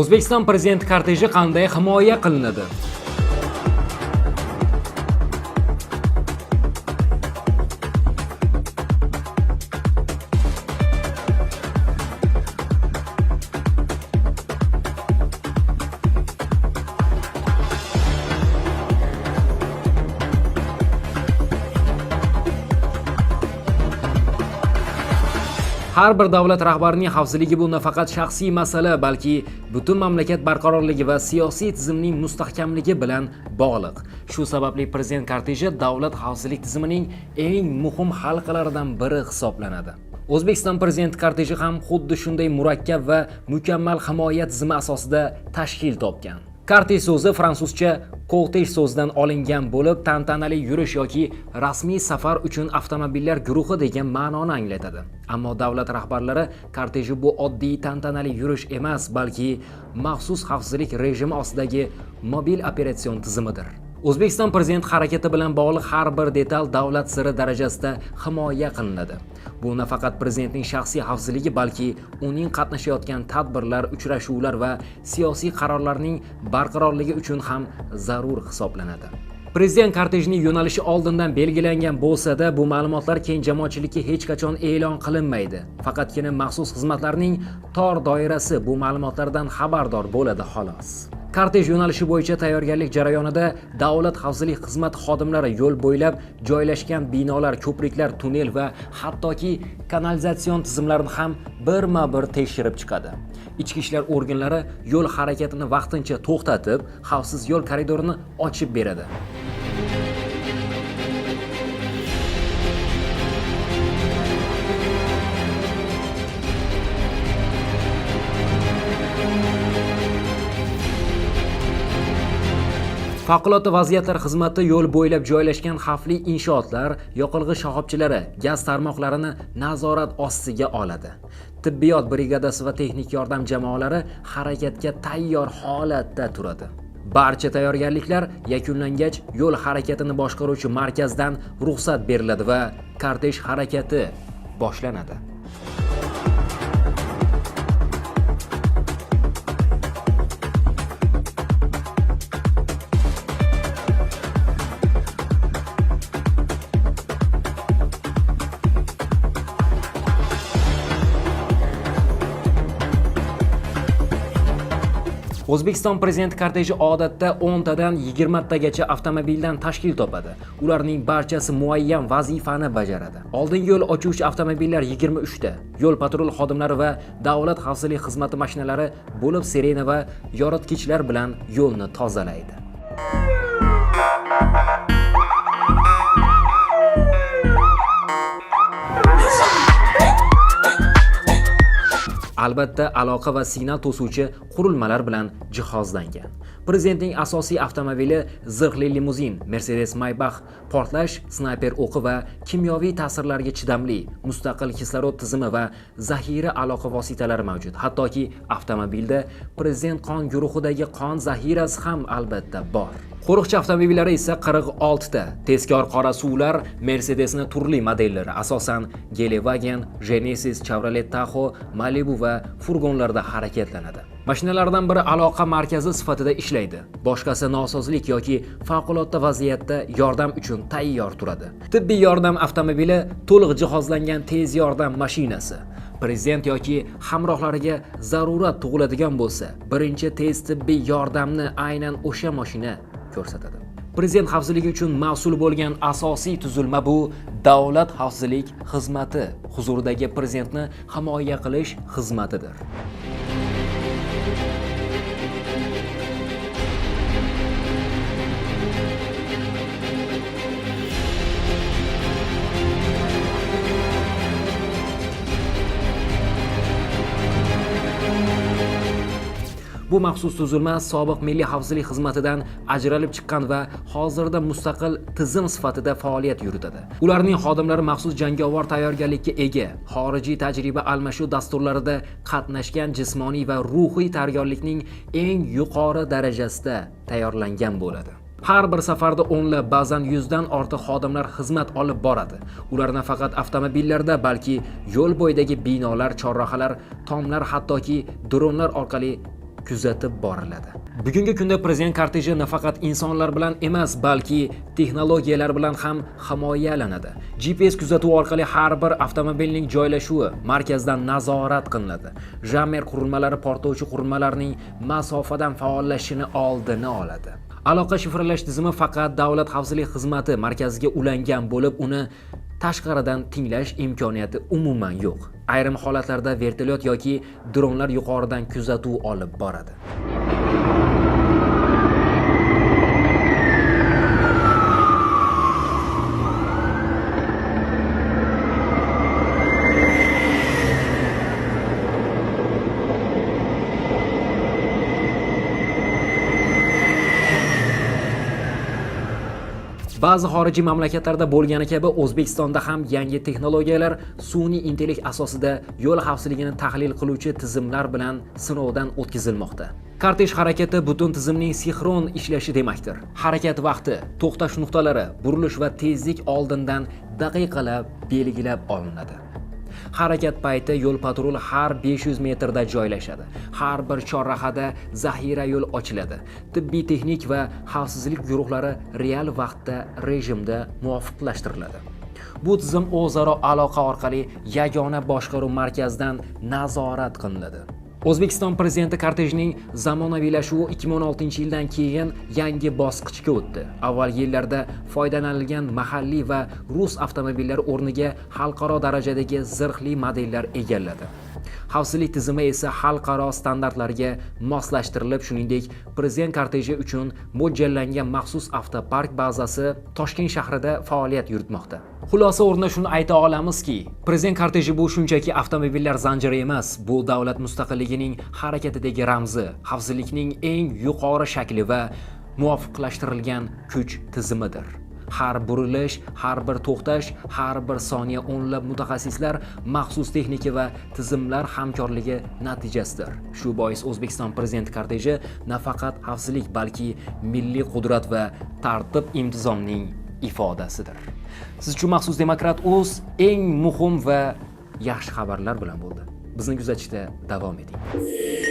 O'zbekiston prezidenti korteji qanday himoya qilinadi? Har bir davlat rahbarining xavfsizligi bu nafaqat shaxsiy masala, balki butun mamlakat barqarorligi va siyosiy tizimning mustahkamligi bilan bog'liq. Shu sababli prezident korteji davlat xavfsizlik tizimining eng muhim halqalaridan biri hisoblanadi. O'zbekiston prezidenti korteji ham xuddi shunday murakkab va mukammal himoya tizimi asosida tashkil topgan. Kortej so'zi fransuzcha kortej so'zidan olingan bo'lib, tantanali yurish yoki rasmiy safar uchun avtomobillar guruhi degan ma'noni anglatadi. Ammo davlat rahbarlari korteji bu oddiy tantanali yurish emas, balki maxsus xavfsizlik rejimi ostidagi mobil operatsion tizimidir. O'zbekiston prezident harakati bilan bog'liq har bir detal davlat siri darajasida himoya qilinadi. Bu nafaqat prezidentning shaxsiy xavfsizligi, balki uning qatnashayotgan tadbirlar, uchrashuvlar va siyosiy qarorlarning barqarorligi uchun ham zarur hisoblanadi. Prezident kortejining yo'nalishi oldindan belgilangan bo'lsa-da, bu ma'lumotlar keng jamoatchilikka hech qachon e'lon qilinmaydi. Faqatgina maxsus xizmatlarning tor doirasi bu ma'lumotlardan xabardor bo'ladi xolos. Kortej yo'nalishi bo'yicha tayyorgarlik jarayonida davlat xavfsizlik xizmati xodimlari yo'l bo'ylab joylashgan binolar, ko'priklar, tunnel va hattoki kanalizatsion tizimlarini ham birma-bir tekshirib chiqadi. Ichki ishlar organlari yo'l harakatini vaqtincha to'xtatib, xavfsiz yo'l koridorini ochib beradi. Favqulodda vaziyatlar xizmati yo'l bo'ylab joylashgan xavfli inshootlar, yoqilg'i shoxobchalari, gaz tarmoqlarini nazorat ostiga oladi. Tibbiyot brigadasi va texnik yordam jamoalari harakatga tayyor holatda turadi. Barcha tayyorgarliklar yakunlangach, yo'l harakatini boshqaruvchi markazdan ruxsat beriladi va kortej harakati boshlanadi. O'zbekiston prezidenti korteji odatda 10 tadan 20 tagacha avtomobildan tashkil topadi. Ularning barchasi muayyan vazifani bajaradi. Oldingi yo'l ochuvchi avtomobillar 23 ta, yo'l patrul xodimlari va davlat xavfsizlik xizmati mashinalari bo'lib sirena va yoritgichlar bilan yo'lni tozalaydi. Albatta, aloqa va signal to'suvchi qurilmalar bilan jihozlangan. Prezidentning asosiy avtomobili zirhli limuzin Mercedes Maybach, portlash, snayper o'qi va kimyoviy ta'sirlarga chidamli mustaqil kislorod tizimi va zaxira aloqa vositalari mavjud. Hattoki avtomobilda prezident qon guruhidagi qon zaxirasi ham albatta bor. Qo'riqchi avtomobillari esa 46 ta. Tezkor qora suvlar Mercedesning turli modellari, asosan Volkswagen, Genesis, Chevrolet Tahoe, Malibu va furgonlarda harakatlanadi. Mashinalardan biri aloqa markazi sifatida ishlaydi. Boshqasi nosozlik yoki favqulodda vaziyatda yordam uchun tayyor turadi. Tibbiy yordam avtomobili to'liq jihozlangan tez yordam mashinasi. Prezident yoki hamrohlariga zarurat tug'iladigan bo'lsa, birinchi tez tibbiy yordamni aynan o'sha mashina ko'rsatadi. Prezident xavfsizligi uchun mas'ul bo'lgan asosiy tuzilma bu davlat xavfsizlik xizmati, huzuridagi prezidentni himoya qilish xizmatidir. Bu maxsus tuzilma sobiq milliy xavfsizlik xizmatidan ajralib chiqqan va hozirda mustaqil tizim sifatida faoliyat yuritadi. Ularning xodimlari maxsus jangovar tayyorgarlikka ega, xorijiy tajriba almashuv dasturlarida qatnashgan, jismoniy va ruhiy tayyorgarlikning eng yuqori darajasida tayyorlangan bo'ladi. Har bir safarda o'nlab, ba'zan 100 dan ortiq xodimlar xizmat olib boradi. Ular nafaqat avtomobillarda, balki yo'l bo'yidagi binolar, chorrahalar, tomlar, hattoki dronlar orqali kuzatib boriladi. Bugungi kunda prezident korteji nafaqat insonlar bilan emas, balki texnologiyalar bilan ham himoyalanadi. GPS kuzatuvi orqali har bir avtomobilning joylashuvi markazdan nazorat qilinadi. Jammer qurilmalari portlovchi qurilmalarning masofadan faollashishini oldini oladi. Aloqa shifrlash tizimi faqat Davlat xavfsizlik xizmati markaziga ulangan bo'lib, uni tashqaridan tinglash imkoniyati umuman yo'q. Ayrim holatlarda vertolyot yoki dronlar yuqoridan kuzatuv olib boradi. Ba'zi xorijiy mamlakatlarda bo'lgani kabi O'zbekistonda ham yangi texnologiyalar sun'iy intellekt asosida yo'l xavfsizligini tahlil qiluvchi tizimlar bilan sinovdan o'tkazilmoqda. Kortej harakati butun tizimning sinxron ishlashi demakdir. Harakat vaqti, to'xtash nuqtalari, burilish va tezlik oldindan daqiqalab belgilab olinadi. Harakat payti yo'l patruli har 500 metrda joylashadi. Har bir chorrahada zaxira yo'l ochiladi. Tibbiy texnik va xavfsizlik guruhlari real vaqtda rejimda muvofiqlashtiriladi. Bu tizim o'zaro aloqa orqali yagona boshqaruv markazidan nazorat qilinadi. O'zbekiston prezidenti kortejining zamonaviylashuvi 2016-yildan keyin yangi bosqichga o'tdi. Avvalgi yillarda foydalanilgan mahalliy va rus avtomobillari o'rniga xalqaro darajadagi zirhli modellar egalladi. Xavfsizlik tizimi esa xalqaro standartlarga moslashtirilib, shuningdek, prezident korteji uchun mo'ljallangan maxsus avtopark bazasi Toshkent shahrida faoliyat yuritmoqda. Xulosa o'rnida shuni ayta olamizki, prezident korteji bu shunchaki avtomobillar zanjiri emas, bu davlat mustaqilligining harakatidagi ramzi, xavfsizlikning eng yuqori shakli va muvofiqlashtirilgan kuch tizimidir. Har burilish, har bir to'xtash, har bir soniya o'nlab mutaxassislar, maxsus texnika va tizimlar hamkorligi natijasidir. Shu bois O'zbekiston prezidenti korteji nafaqat xavfsizlik, balki milliy qudrat va tartib intizomning ifodasidir. Siz uchun maxsus Demokrat.uz eng muhim va yaxshi xabarlar bilan bo'ldi. Bizni kuzatishda davom eting.